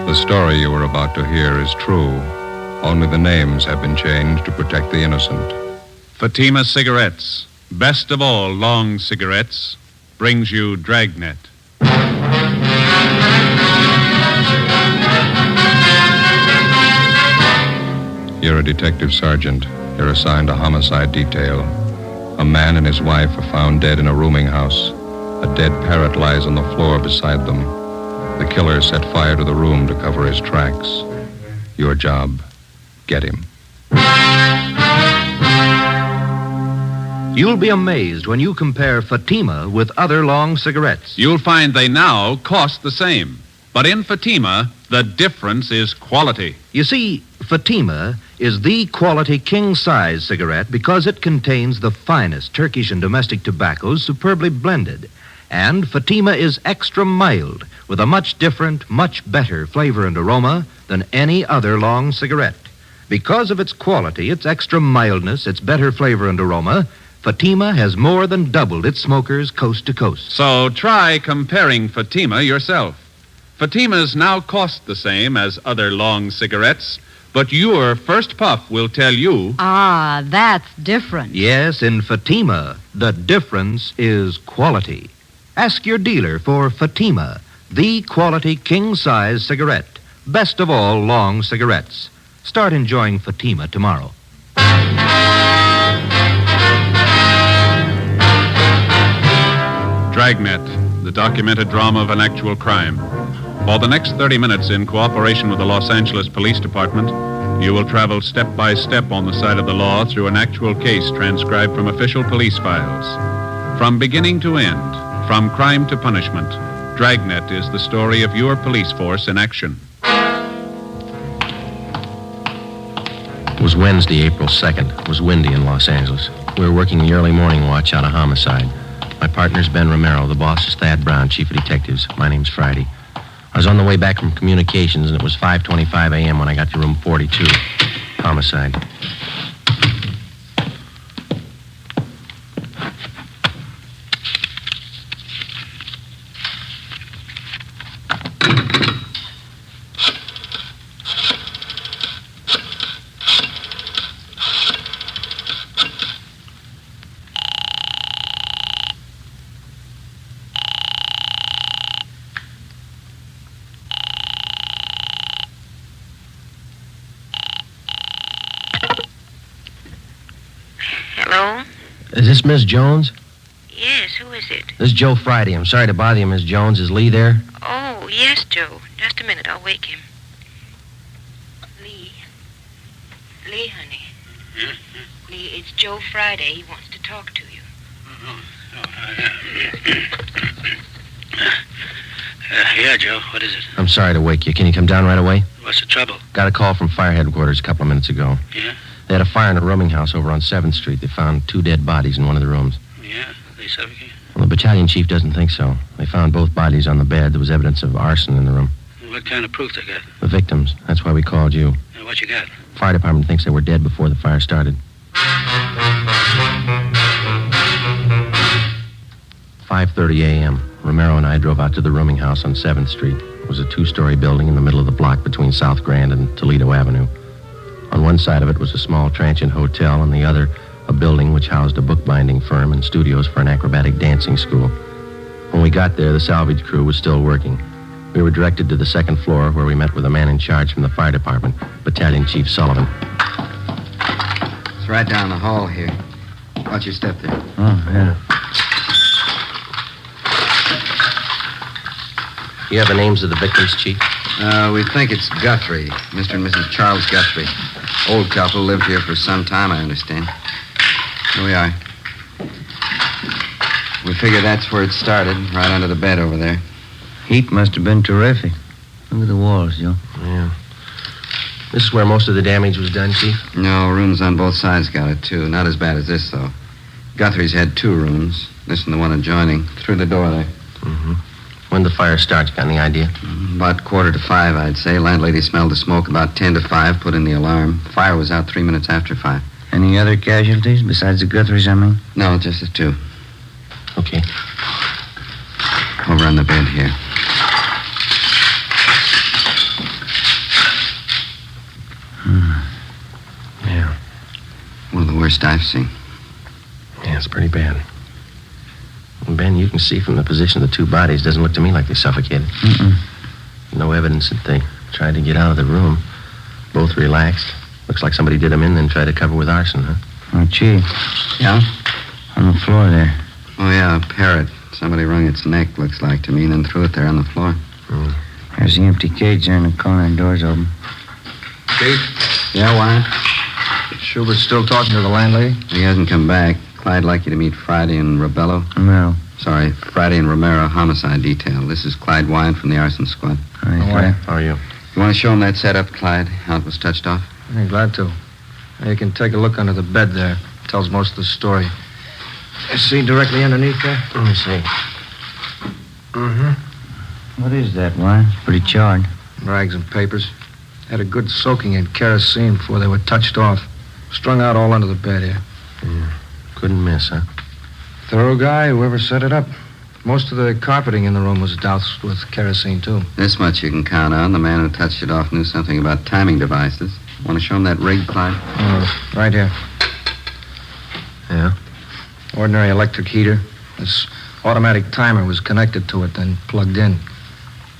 The story you are about to hear is true. Only the names have been changed to protect the innocent. Fatima Cigarettes, best of all long cigarettes, brings you Dragnet. You're a detective sergeant. You're assigned a homicide detail. A man and his wife are found dead in a rooming house. A dead parrot lies on the floor beside them. The killer set fire to the room to cover his tracks. Your job, get him. You'll be amazed when you compare Fatima with other long cigarettes. You'll find they now cost the same. But in Fatima, the difference is quality. You see, Fatima is the quality king-size cigarette because it contains the finest Turkish and domestic tobaccos superbly blended. And Fatima is extra mild with a much different, much better flavor and aroma than any other long cigarette. Because of its quality, its extra mildness, its better flavor and aroma, Fatima has more than doubled its smokers coast to coast. So try comparing Fatima yourself. Fatimas now cost the same as other long cigarettes, but your first puff will tell you... Ah, that's different. Yes, in Fatima, the difference is quality. Ask your dealer for Fatima, the quality king-size cigarette. Best of all long cigarettes. Start enjoying Fatima tomorrow. Dragnet, the documented drama of an actual crime. For the next 30 minutes, in cooperation with the Los Angeles Police Department, you will travel step by step on the side of the law through an actual case transcribed from official police files. From beginning to end, from crime to punishment, Dragnet is the story of your police force in action. It was Wednesday, April 2nd. It was windy in Los Angeles. We were working the early morning watch on a homicide. My partner's Ben Romero. The boss is Thad Brown, chief of detectives. My name's Friday. I was on the way back from communications, and it was 5:25 a.m. when I got to room 42. Homicide. Hello? Is this Miss Jones? Yes, who is it? This is Joe Friday. I'm sorry to bother you, Miss Jones. Is Lee there? Oh, yes, Joe. Just a minute, I'll wake him. Lee. Lee, honey. Lee, it's Joe Friday. He wants to talk to you. Yeah, Joe, what is it? I'm sorry to wake you. Can you come down right away? What's the trouble? Got a call from fire headquarters a couple of minutes ago. Yeah? They had a fire in a rooming house over on 7th Street. They found 2 dead bodies in one of the rooms. Yeah? They suffocated? Well, the battalion chief doesn't think so. They found both bodies on the bed. There was evidence of arson in the room. What kind of proof they got? The victims. That's why we called you. What you got? Fire department thinks they were dead before the fire started. 5:30 a.m. Romero and I drove out to the rooming house on 7th Street. It was a 2-story building in the middle of the block between South Grand and Toledo Avenue. On one side of it was a small transient hotel, and the other, a building which housed a bookbinding firm and studios for an acrobatic dancing school. When we got there, the salvage crew was still working. We were directed to the 2nd floor, where we met with a man in charge from the fire department, Battalion Chief Sullivan. It's right down the hall here. Watch your step there. Oh, yeah. You have the names of the victims, Chief? We think it's Guthrie, Mr. and Mrs. Charles Guthrie. Old couple, lived here for some time, I understand. Here we are. We figure that's where it started, right under the bed over there. Heat must have been terrific. Look at the walls, Joe. Yeah. This is where most of the damage was done, Chief? No, rooms on both sides got it, too. Not as bad as this, though. Guthrie's had 2 rooms. This and the one adjoining. Through the door there. Mm-hmm. When the fire starts, got any idea? About 4:45, I'd say. Landlady smelled the smoke about 10 to 5, put in the alarm. Fire was out 3 minutes after 5. Any other casualties besides the Guthries, I mean? No, just the 2. Okay. Over on the bed here. worst I've seen. Yeah, it's pretty bad. And Ben, you can see from the position of the two bodies, doesn't look to me like they suffocated. No evidence that they tried to get out of the room. Both relaxed. Looks like somebody did them in, then tried to cover with arson, huh? Oh, Chief. Yeah? On the floor there. Oh, yeah, a parrot. Somebody wrung its neck, looks like to me, and then threw it there on the floor. There's the empty cage there in the corner, and door's open. Chief? Yeah, Wyatt? Schubert's still talking to the landlady? He hasn't come back. Clyde'd like you to meet Friday and Rebello. Romero. Sorry, Friday and Romero, homicide detail. This is Clyde Wyatt from the arson squad. Hi, Wyatt. How are you? You want to show him that setup, Clyde? How it was touched off? I'm glad to. You can take a look under the bed there. Tells most of the story. You see directly underneath there? Let me see. What is that, Wyatt? Pretty charred. Rags and papers. Had a good soaking in kerosene before they were touched off. Strung out all under the bed here. Couldn't miss, huh? Thorough guy, whoever set it up. Most of the carpeting in the room was doused with kerosene, too. This much you can count on. The man who touched it off knew something about timing devices. Want to show him that rig, Clyde? Right here. Yeah? Ordinary electric heater. This automatic timer was connected to it, then plugged in.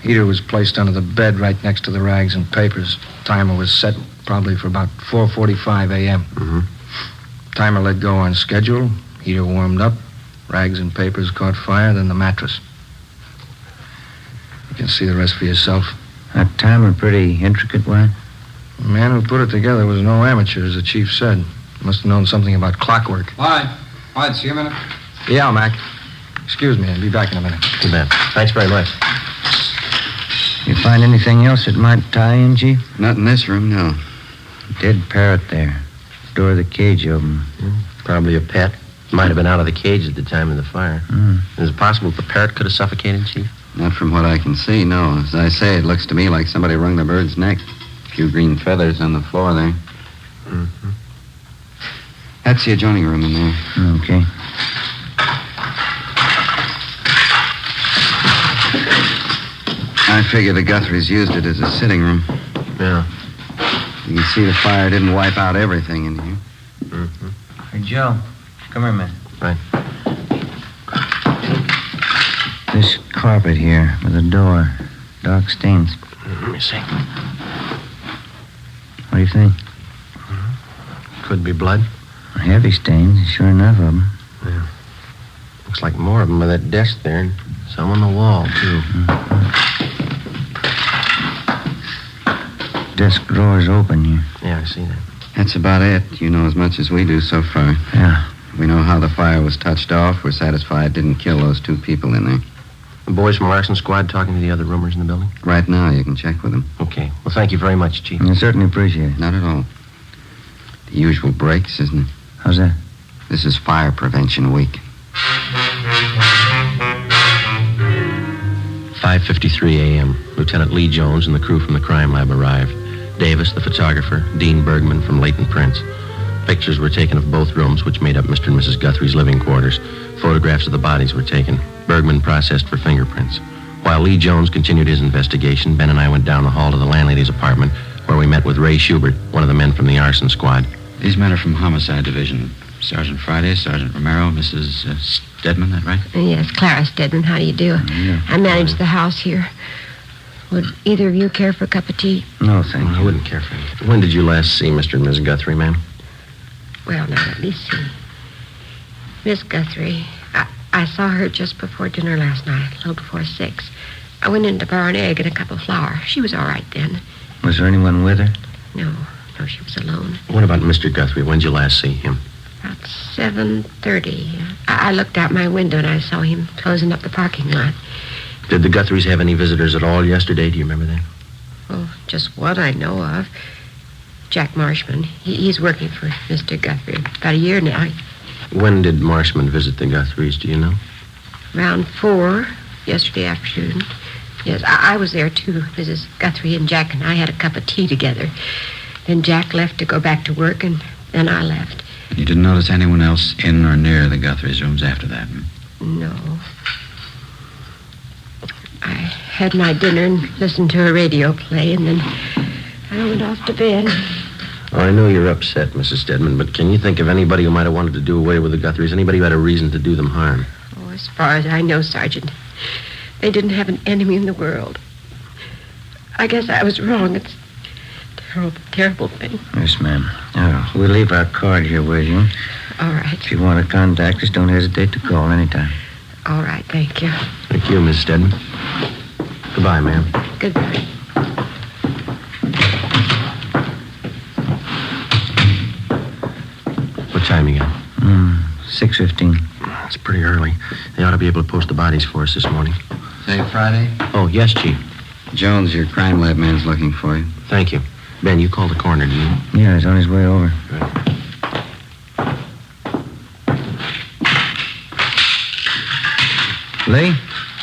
Heater was placed under the bed right next to the rags and papers. Timer was set probably for about 4:45 a.m. Timer let go on schedule. Heater warmed up. Rags and papers caught fire, then the mattress. You can see the rest for yourself. That timer pretty intricate, Wyatt. The man who put it together was no amateur, as the chief said. Must have known something about clockwork. Clyde, see you a minute. Yeah, Mac. Excuse me, I'll be back in a minute. Too bad. Thanks very much. You find anything else that might tie in, Chief? Not in this room, no. Dead parrot there. Door of the cage open. Probably a pet. Might have been out of the cage at the time of the fire. Is it possible the parrot could have suffocated, Chief? Not from what I can see, no. As I say, it looks to me like somebody wrung the bird's neck. A few green feathers on the floor there. That's the adjoining room in there. Okay. I figure the Guthries used it as a sitting room. Yeah. You can see the fire didn't wipe out everything in here. Hey, Joe. Come here a minute. Right. This carpet here with a door. Dark stains. Let me see. What do you think? Could be blood. Heavy stains, sure enough of them. Yeah. Looks like more of them by that desk there, and some on the wall, too. Desk drawer's open here. Yeah, I see that. That's about it. You know as much as we do so far. Yeah. We know how the fire was touched off. We're satisfied it didn't kill those two people in there. The boys from Arson Squad talking to the other roomers in the building? Right now, you can check with them. Okay. Well, thank you very much, Chief. I certainly appreciate it. Not at all. The usual breaks, isn't it? How's that? This is Fire Prevention Week. 5:53 a.m. Lieutenant Lee Jones and the crew from the crime lab arrived. Davis, the photographer, Dean Bergman from Leighton Prints. Pictures were taken of both rooms, which made up Mr. and Mrs. Guthrie's living quarters. Photographs of the bodies were taken. Bergman processed for fingerprints. While Lee Jones continued his investigation, Ben and I went down the hall to the landlady's apartment, where we met with Ray Schubert, one of the men from the arson squad. These men are from Homicide Division. Sergeant Friday, Sergeant Romero, Mrs. Stedman, that right? Yes, Clara Stedman. How do you do? Yeah. I manage the house here. Would either of you care for a cup of tea? No, thank I you. wouldn't care for it. When did you last see Mr. and Mrs. Guthrie, ma'am? Well, now, let me see. Miss Guthrie, I saw her just before dinner last night, a little before 6. I went in to borrow an egg and a cup of flour. She was all right then. Was there anyone with her? No, she was alone. What about Mr. Guthrie? When did you last see him? About 7:30. I looked out my window and I saw him closing up the parking lot. Did the Guthries have any visitors at all yesterday? Do you remember that? Well, just one I know of. Jack Marshman. He's working for Mr. Guthrie about a year now. When did Marshman visit the Guthries? Do you know? Around 4 yesterday afternoon. Yes, I was there too. Mrs. Guthrie and Jack and I had a cup of tea together. Then Jack left to go back to work, and then I left. You didn't notice anyone else in or near the Guthries' rooms after that? No. I had my dinner and listened to a radio play, and then I went off to bed. Oh, I know you're upset, Mrs. Stedman, but can you think of anybody who might have wanted to do away with the Guthries? Anybody who had a reason to do them harm? Oh, as far as I know, Sergeant, they didn't have an enemy in the world. I guess I was wrong. It's a terrible, terrible thing. Yes, ma'am. We'll leave our card here with you. All right. If you want to contact us, don't hesitate to call anytime. All right, thank you. Thank you, Miss Stedman. Goodbye, ma'am. Goodbye. What time you got? 6:15. It's pretty early. They ought to be able to post the bodies for us this morning. Say Friday? Oh, yes, Chief. Jones, your crime lab man's looking for you. Thank you. Ben, you called the coroner, did you? Yeah, he's on his way over. Right. Lee?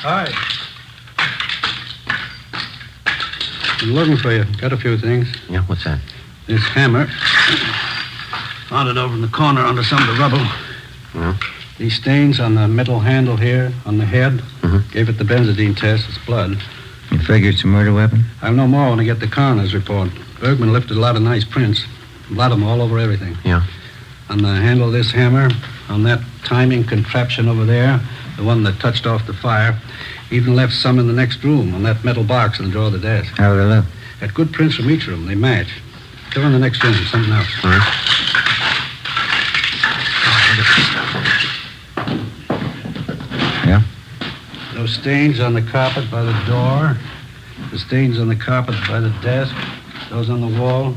Hi. I'm looking for you. Got a few things. Yeah, what's that? This hammer. Found it over in the corner under some of the rubble. Yeah? These stains on the metal handle here, on the head. Mm-hmm. Gave it the benzodine test. It's blood. You figure it's a murder weapon? I'll know more when I get the coroner's report. Bergman lifted a lot of nice prints. Blood them all over everything. Yeah. On the handle of this hammer, on that timing contraption over there, the one that touched off the fire, even left some in the next room on that metal box in the drawer of the desk. How do they look? Got good prints from each room. They match. Go in the next room. Something else. All right. Yeah? Those stains on the carpet by the door, the stains on the carpet by the desk, those on the wall,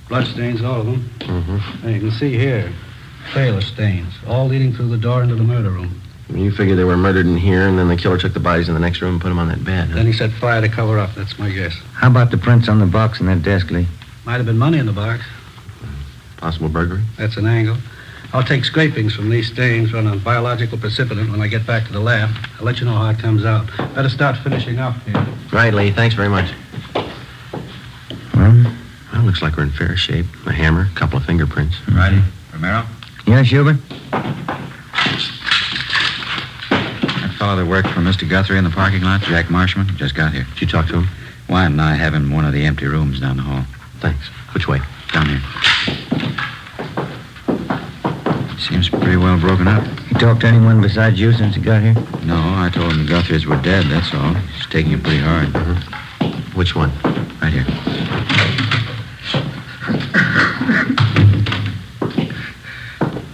blood stains, all of them. Mm-hmm. And you can see here, trail of stains, all leading through the door into the murder room. You figure they were murdered in here, and then the killer took the bodies in the next room and put them on that bed, huh? Then he set fire to cover up. That's my guess. How about the prints on the box in that desk, Lee? Might have been money in the box. Possible burglary? That's an angle. I'll take scrapings from these stains on a biological precipitant when I get back to the lab. I'll let you know how it comes out. Better start finishing up here. Right, Lee. Thanks very much. Well, Well, looks like we're in fair shape. A hammer, a couple of fingerprints. Friday, Romero? yeah, Schubert? That fellow that worked for Mr. Guthrie in the parking lot, Jack Marshman, just got here. Did you talk to him? Wyatt and I have him in one of the empty rooms down the hall. Thanks. Which way? Down here. Seems pretty well broken up. You talked to anyone besides you since he got here? No, I told him the Guthries were dead, that's all. He's taking it pretty hard. Which one? Right here.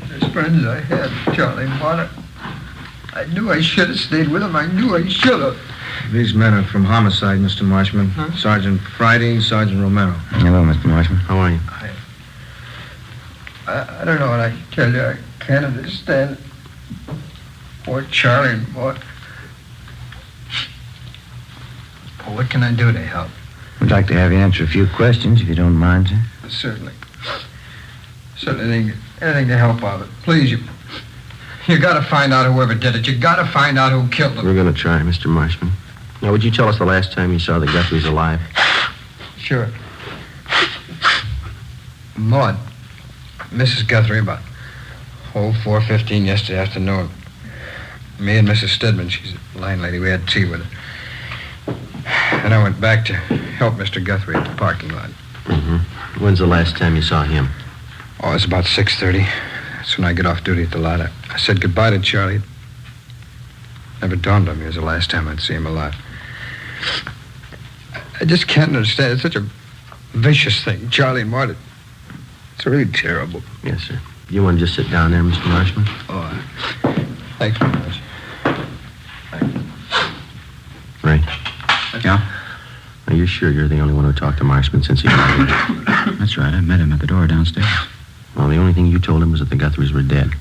There's friends I had, Charlie and Marta. I knew I should have stayed with them. I knew I should have. These men are from homicide, Mr. Marshman. Sergeant Friday, Sergeant Romero. Hello, Mr. Marshman. How are you? I don't know what I can tell you. I can't understand. Poor Charlie and what. What can I do to help? We'd like to have you answer a few questions, if you don't mind, sir. Certainly. Anything to help out. Please, you got to find out whoever did it. You got to find out who killed them. We're going to try, Mr. Marshman. Now, would you tell us the last time you saw the Guthries alive? Sure. Maud, Mrs. Guthrie, about 4:15 yesterday afternoon. Me and Mrs. Stedman, she's a line lady, we had tea with her. And I went back to help Mr. Guthrie at the parking lot. Mm-hmm. When's the last time you saw him? Oh, it's about 6:30. That's when I get off duty at the lot. I said goodbye to Charlie. Never dawned on me it was the last time I'd see him alive. I just can't understand. It's such a vicious thing. Charlie and Marta. It's really terrible. Yes, sir. You want to just sit down there, Mr. Marshman? Oh, thanks very much. Ray, Yeah? are you sure you're the only one who talked to Marshman since he got here? That's right. I met him at the door downstairs. Well, the only thing you told him was that the Guthries were dead.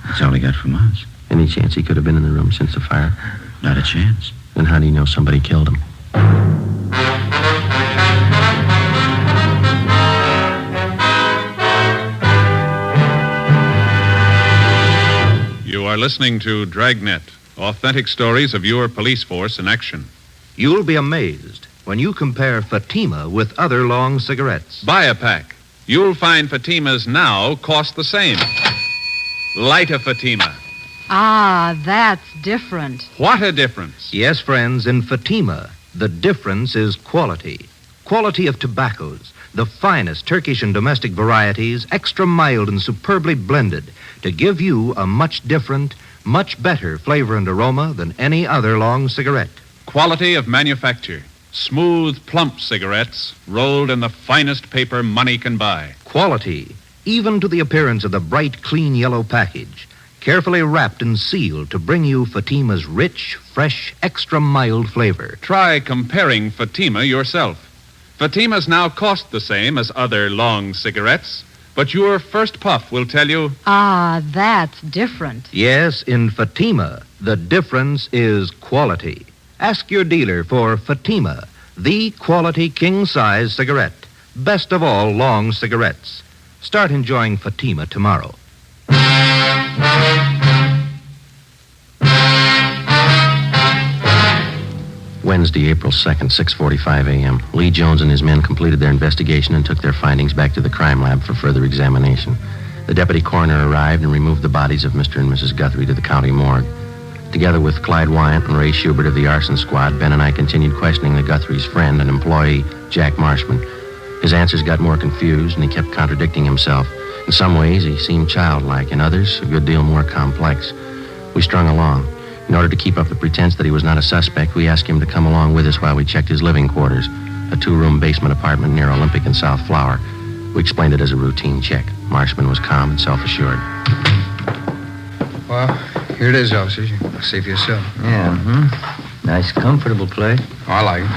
That's all he got from us. Any chance he could have been in the room since the fire? Not a chance. Then how do you know somebody killed him? You are listening to Dragnet, authentic stories of your police force in action. You'll be amazed when you compare Fatima with other long cigarettes. Buy a pack. You'll find Fatimas now cost the same. Light a Fatima. Ah, that's different. What a difference. Yes, friends, in Fatima, the difference is quality. Quality of tobaccos, the finest Turkish and domestic varieties, extra mild and superbly blended, to give you a much different, much better flavor and aroma than any other long cigarette. Quality of manufacture. Smooth, plump cigarettes rolled in the finest paper money can buy. Quality, even to the appearance of the bright, clean yellow package, carefully wrapped and sealed to bring you Fatima's rich, fresh, extra mild flavor. Try comparing Fatima yourself. Fatimas now cost the same as other long cigarettes, but your first puff will tell you... Ah, that's different. Yes, in Fatima, the difference is quality. Ask your dealer for Fatima, the quality king-size cigarette. Best of all long cigarettes. Start enjoying Fatima tomorrow. Wednesday, April 2nd, 6:45 a.m. Lee Jones and his men completed their investigation and took their findings back to the crime lab for further examination. The deputy coroner arrived and removed the bodies of Mr. and Mrs. Guthrie to the county morgue. Together with Clyde Wyant and Ray Schubert of the arson squad, Ben and I continued questioning the Guthrie's friend and employee, Jack Marshman. His answers got more confused, and he kept contradicting himself. In some ways, he seemed childlike. In others, a good deal more complex. We strung along. In order to keep up the pretense that he was not a suspect, we asked him to come along with us while we checked his living quarters, a 2-room basement apartment near Olympic and South Flower. We explained it as a routine check. Marshman was calm and self-assured. Well, here it is, officers. You can see for yourself. Yeah, Nice, comfortable place. Oh, I like it.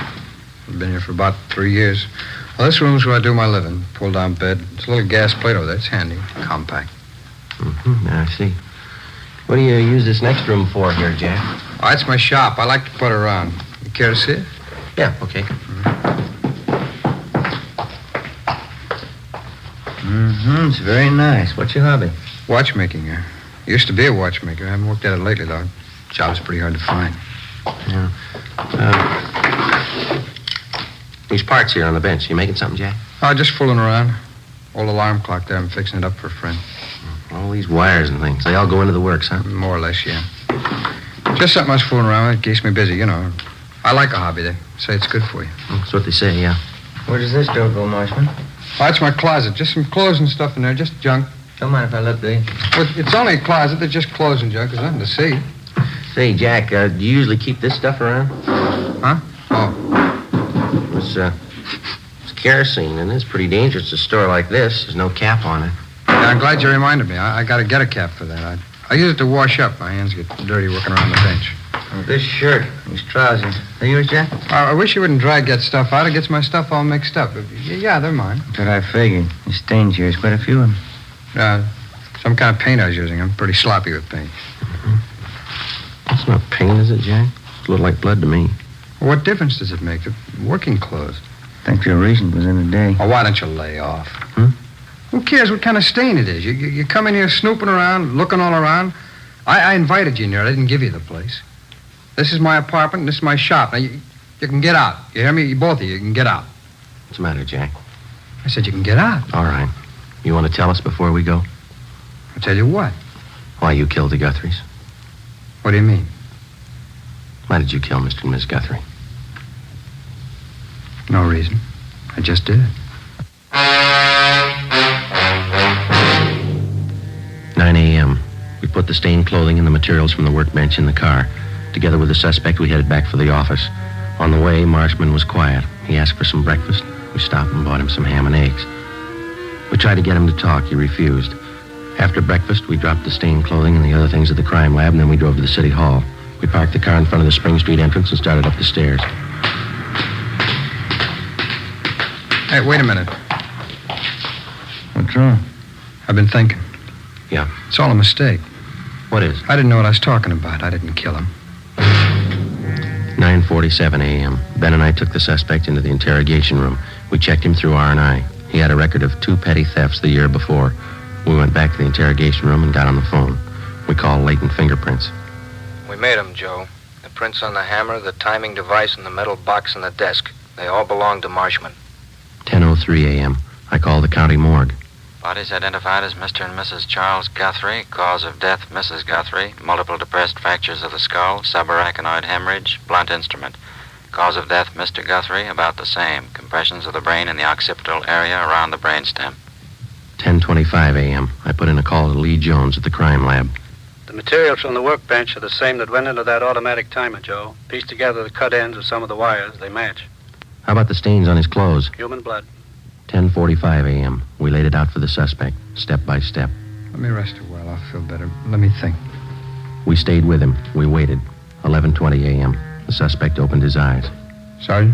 I've been here for about 3 years. Well, this room's where I do my living. Pull-down bed. It's a little gas plate over there. It's handy. Compact. I see. What do you use this next room for here, Jack? Oh, it's my shop. I like to put around. You care to see it? Yeah, okay. It's very nice. What's your hobby? Watchmaking. Used to be a watchmaker. I haven't worked at it lately, though. Job's pretty hard to find. Yeah. These parts here on the bench. You making something, Jack? Oh, just fooling around. Old alarm clock there. I'm fixing it up for a friend. All these wires and things. They all go into the works, huh? More or less, yeah. Just something I was fooling around with. It keeps me busy, you know. I like a hobby. They say it's good for you. That's what they say, yeah. Where does this door go, Marshman? Oh, it's my closet. Just some clothes and stuff in there. Just junk. Don't mind if I look, do you? Well, it's only a closet. There's just clothes and junk. There's nothing to see. Say, Jack, do you usually keep this stuff around? Huh? Oh. It's kerosene, and it's pretty dangerous to store like this. There's no cap on it. Yeah, I'm glad you reminded me. I got to get a cap for that. I use it to wash up. My hands get dirty working around the bench. Oh, this shirt, these trousers. Are yours, Jack? I wish you wouldn't drag that stuff out. It gets my stuff all mixed up. Yeah, they're mine. That's what I figured. The stains here is quite a few of them. Some kind of paint I was using. I'm pretty sloppy with paint. That's not paint, is it, Jack? It looked like blood to me. Well, what difference does it make? They're working clothes. I think your reason was in the day. Oh, why don't you lay off? Who cares what kind of stain it is? You come in here snooping around, looking all around. I invited you in here. I didn't give you the place. This is my apartment, and this is my shop. Now, you can get out. You hear me? Both of you can get out. What's the matter, Jack? I said you can get out. All right. You want to tell us before we go? I'll tell you what. Why you killed the Guthries. What do you mean? Why did you kill Mr. and Miss Guthrie? No reason. I just did. 9 a.m. We put the stained clothing and the materials from the workbench in the car. Together with the suspect, we headed back for the office. On the way, Marshman was quiet. He asked for some breakfast. We stopped and bought him some ham and eggs. We tried to get him to talk. He refused. After breakfast, we dropped the stained clothing and the other things at the crime lab, and then we drove to the city hall. We parked the car in front of the Spring Street entrance and started up the stairs. Hey, wait a minute. What's wrong? I've been thinking. Yeah? It's all a mistake. What is? I didn't know what I was talking about. I didn't kill him. 9:47 a.m. Ben and I took the suspect into the interrogation room. We checked him through R&I. He had a record of 2 petty thefts the year before. We went back to the interrogation room and got on the phone. We called latent fingerprints. We made them, Joe. The prints on the hammer, the timing device, and the metal box on the desk. They all belong to Marshman. 10:03 a.m. I called the county morgue. Bodies identified as Mr. and Mrs. Charles Guthrie. Cause of death, Mrs. Guthrie. Multiple depressed fractures of the skull, subarachnoid hemorrhage, blunt instrument. Cause of death, Mr. Guthrie, about the same. Compressions of the brain in the occipital area around the brainstem. 10:25 a.m. I put in a call to Lee Jones at the crime lab. The materials from the workbench are the same that went into that automatic timer, Joe. Piece together the cut ends of some of the wires. They match. How about the stains on his clothes? Human blood. 10:45 a.m. We laid it out for the suspect, step by step. Let me rest a while. I'll feel better. Let me think. We stayed with him. We waited. 11:20 a.m. The suspect opened his eyes. Sergeant?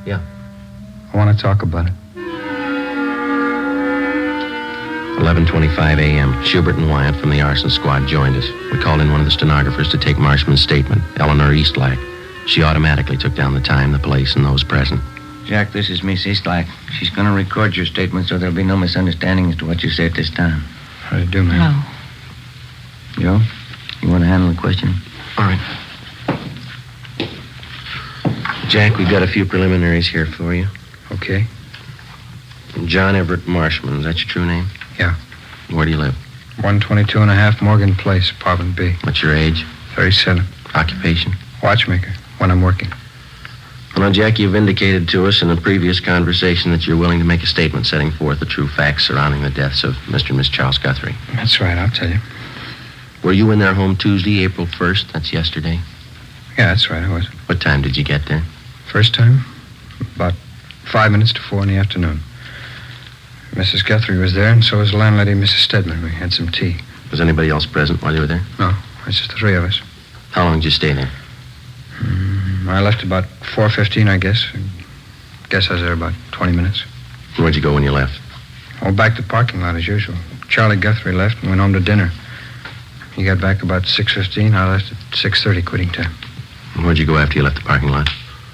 Yeah? I want to talk about it. 11:25 a.m. Schubert and Wyatt from the arson squad joined us. We called in one of the stenographers to take Marshman's statement, Eleanor Eastlack. She automatically took down the time, the place, and those present. Jack, this is Miss Eastlack. She's going to record your statement so there'll be no misunderstanding as to what you say at this time. How do you do, ma'am? No. Joe, you want to handle the question? All right. Jack, we've got a few preliminaries here for you. Okay. John Everett Marshman, is that your true name? Yeah. Where do you live? 122 and a half Morgan Place, apartment B. What's your age? 37. Occupation? Watchmaker, when I'm working. Well, now, Jack, you've indicated to us in a previous conversation that you're willing to make a statement setting forth the true facts surrounding the deaths of Mr. and Miss Charles Guthrie. That's right, I'll tell you. Were you in their home Tuesday, April 1st? That's yesterday. Yeah, that's right, I was. What time did you get there? First time? About 5 minutes to 4 in the afternoon. Mrs. Guthrie was there, and so was the landlady, Mrs. Stedman. We had some tea. Was anybody else present while you were there? No, it's just the three of us. How long did you stay there? I left about 4:15, I guess. Guess I was there about 20 minutes. Where'd you go when you left? Oh, back to the parking lot as usual. Charlie Guthrie left and went home to dinner. He got back about 6:15. I left at 6:30, quitting time. And where'd you go after you left the parking lot?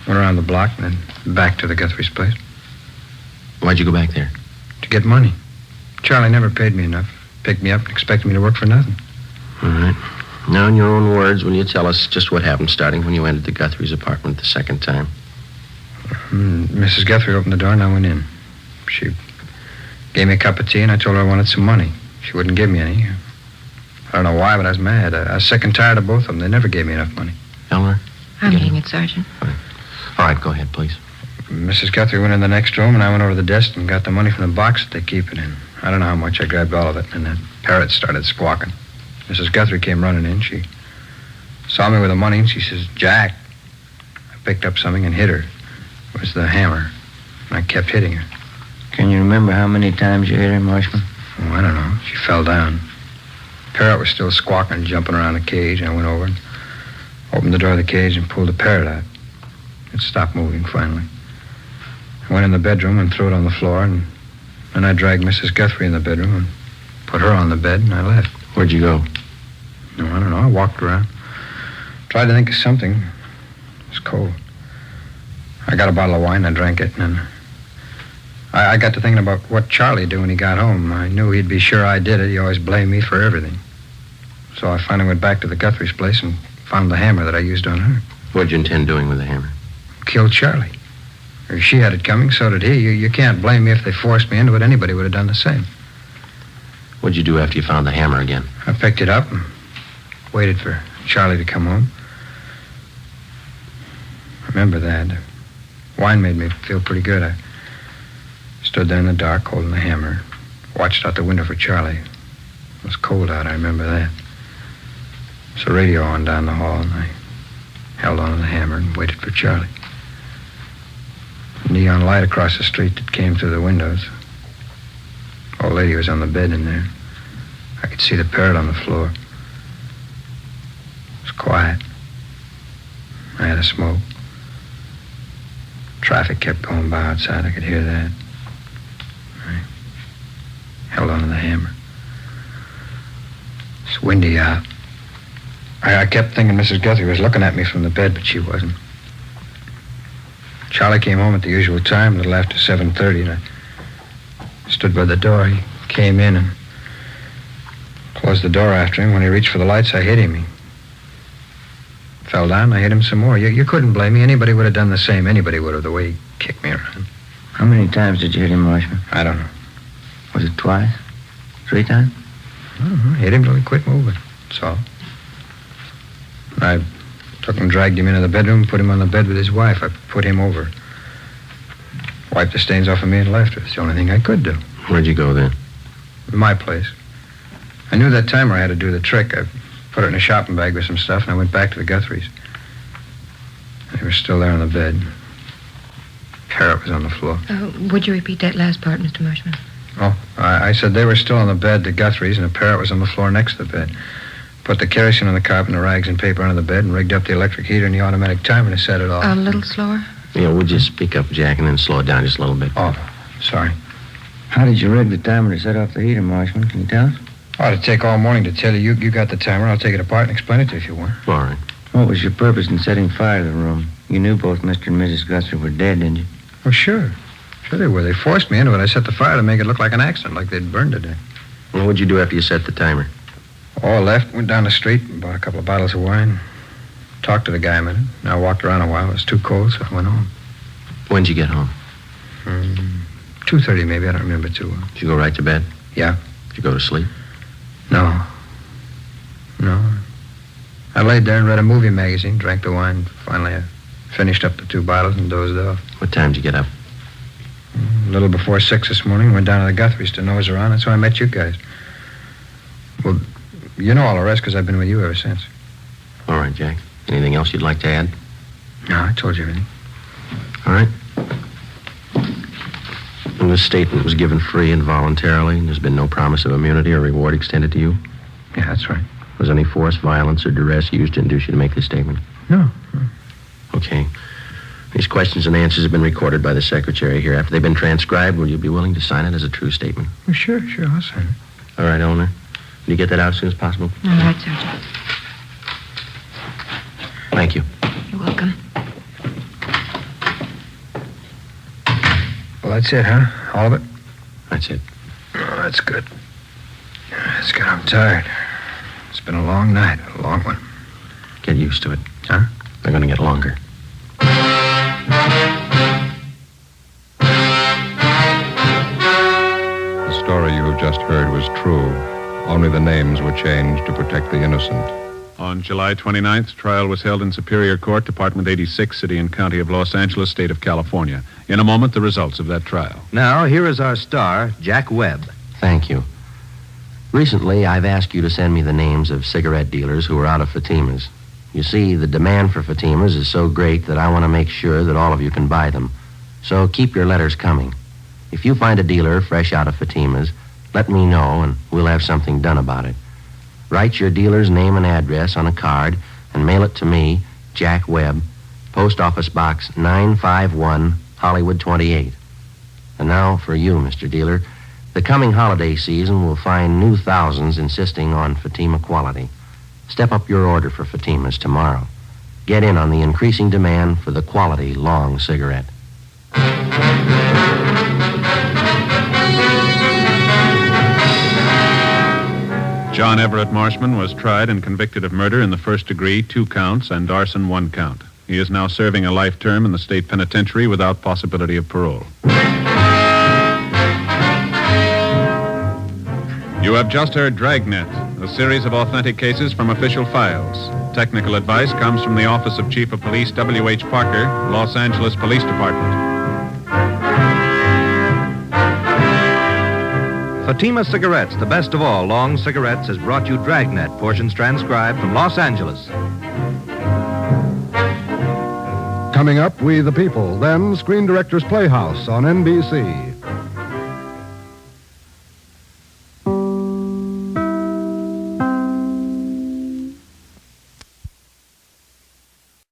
Went around the block and then back to the Guthrie's place. Why'd you go back there? To get money. Charlie never paid me enough. Picked me up and expected me to work for nothing. All right. Now, in your own words, will you tell us just what happened starting when you entered the Guthrie's apartment the second time? Mrs. Guthrie opened the door and I went in. She gave me a cup of tea and I told her I wanted some money. She wouldn't give me any. I don't know why, but I was mad. I was sick and tired of both of them. They never gave me enough money. Eleanor? I'm getting it, Sergeant. All right, go ahead, please. Mrs. Guthrie went in the next room and I went over to the desk and got the money from the box that they keep it in. I don't know how much. I grabbed all of it and that Parrot started squawking. Mrs. Guthrie came running in. She saw me with the money and she says, "Jack." I picked up something and hit her. It was the hammer. And I kept hitting her. Can you remember how many times you hit her, Marshman? Oh, I don't know. She fell down. Parrot was still squawking, jumping around the cage. I went over and opened the door of the cage and pulled the Parrot out. It stopped moving finally. I went in the bedroom and threw it on the floor, and then I dragged Mrs. Guthrie in the bedroom and put her on the bed, and I left. Where'd you go? No, I don't know. I walked around. Tried to think of something. It was cold. I got a bottle of wine, I drank it, and then I got to thinking about what Charlie'd do when he got home. I knew he'd be sure I did it. He always blamed me for everything. So I finally went back to the Guthrie's place and found the hammer that I used on her. What'd you intend doing with the hammer? Killed Charlie. Or she had it coming, so did he. You can't blame me if they forced me into it. Anybody would have done the same. What'd you do after you found the hammer again? I picked it up and waited for Charlie to come home. I remember that. Wine made me feel pretty good. I stood there in the dark holding the hammer, watched out the window for Charlie. It was cold out, I remember that. There's a radio on down the hall, and I held on to the hammer and waited for Charlie. A neon light across the street that came through the windows. Old lady was on the bed in there. I could see the Parrot on the floor. It was quiet. I had a smoke. Traffic kept going by outside. I could hear that. I held on to the hammer. It's windy out. I kept thinking Mrs. Guthrie was looking at me from the bed, but she wasn't. Charlie came home at the usual time, a little after 7:30, and I stood by the door. He came in and closed the door after him. When he reached for the lights, I hit him. He fell down, I hit him some more. You couldn't blame me. Anybody would have done the same. Anybody would have, the way he kicked me around. How many times did you hit him, Marshman? I don't know. Was it twice? 3 times? I don't know. I hit him till he quit moving. That's all. I Took him, dragged him into the bedroom, put him on the bed with his wife. I put him over. Wiped the stains off of me and left. It's the only thing I could do. Where'd you go then? My place. I knew that timer had to do the trick. I put it in a shopping bag with some stuff, and I went back to the Guthries. They were still there on the bed. Parrot was on the floor. Would you repeat that last part, Mr. Marshman? Oh, I said they were still on the bed, the Guthries, and the Parrot was on the floor next to the bed. Put the kerosene on the carpet and the rags and paper under the bed and rigged up the electric heater and the automatic timer to set it off. A little slower? Yeah, would you speak up, Jack, and then slow it down just a little bit? Oh, sorry. How did you rig the timer to set off the heater, Marshman? Can you tell us? Oh, it'd take all morning to tell you. You got the timer. I'll take it apart and explain it to you if you want. All right. What was your purpose in setting fire to the room? You knew both Mr. and Mrs. Guthrie were dead, didn't you? Oh, sure. Sure they were. They forced me into it. I set the fire to make it look like an accident, like they'd burned to death. Well, what'd you do after you set the timer? Oh, I left, went down the street, bought a couple of bottles of wine, talked to the guy a minute. I walked around a while. It was too cold, so I went home. When'd you get home? 2:30 maybe. I don't remember too well. Did you go right to bed? Yeah. Did you go to sleep? No. I laid there and read a movie magazine, drank the wine. Finally, I finished up the 2 bottles and dozed off. What time did you get up? A little before 6 this morning. Went down to the Guthries to nose around. That's how I met you guys. Well, you know all the rest because I've been with you ever since. All right, Jack. Anything else you'd like to add? No, I told you everything. All right. And this statement was given free and voluntarily, and there's been no promise of immunity or reward extended to you? Yeah, that's right. Was any force, violence, or duress used to induce you to make this statement? No. Okay. These questions and answers have been recorded by the secretary here. After they've been transcribed, will you be willing to sign it as a true statement? Well, sure, I'll sign it. All right, Eleanor. Can you get that out as soon as possible? All right, Sergeant. Thank you. You're welcome. Well, that's it, huh? All of it? That's it. Oh, that's good. That's good. I'm tired. It's been a long night, a long one. Get used to it. Huh? They're going to get longer. The story you have just heard was true. Only the names were changed to protect the innocent. On July 29th, trial was held in Superior Court, Department 86, City and County of Los Angeles, State of California. In a moment, the results of that trial. Now, here is our star, Jack Webb. Thank you. Recently, I've asked you to send me the names of cigarette dealers who are out of Fatimas. You see, the demand for Fatimas is so great that I want to make sure that all of you can buy them. So keep your letters coming. If you find a dealer fresh out of Fatimas, let me know and we'll have something done about it. Write your dealer's name and address on a card and mail it to me, Jack Webb, Post Office Box 951, Hollywood 28. And now for you, Mr. Dealer. The coming holiday season will find new thousands insisting on Fatima quality. Step up your order for Fatimas tomorrow. Get in on the increasing demand for the quality long cigarette. John Everett Marshman was tried and convicted of murder in the first degree, 2 counts, and arson, 1 count. He is now serving a life term in the state penitentiary without possibility of parole. You have just heard Dragnet, a series of authentic cases from official files. Technical advice comes from the Office of Chief of Police W.H. Parker, Los Angeles Police Department. Fatima Cigarettes, the best of all long cigarettes, has brought you Dragnet, portions transcribed from Los Angeles. Coming up, We the People, then Screen Directors Playhouse on NBC.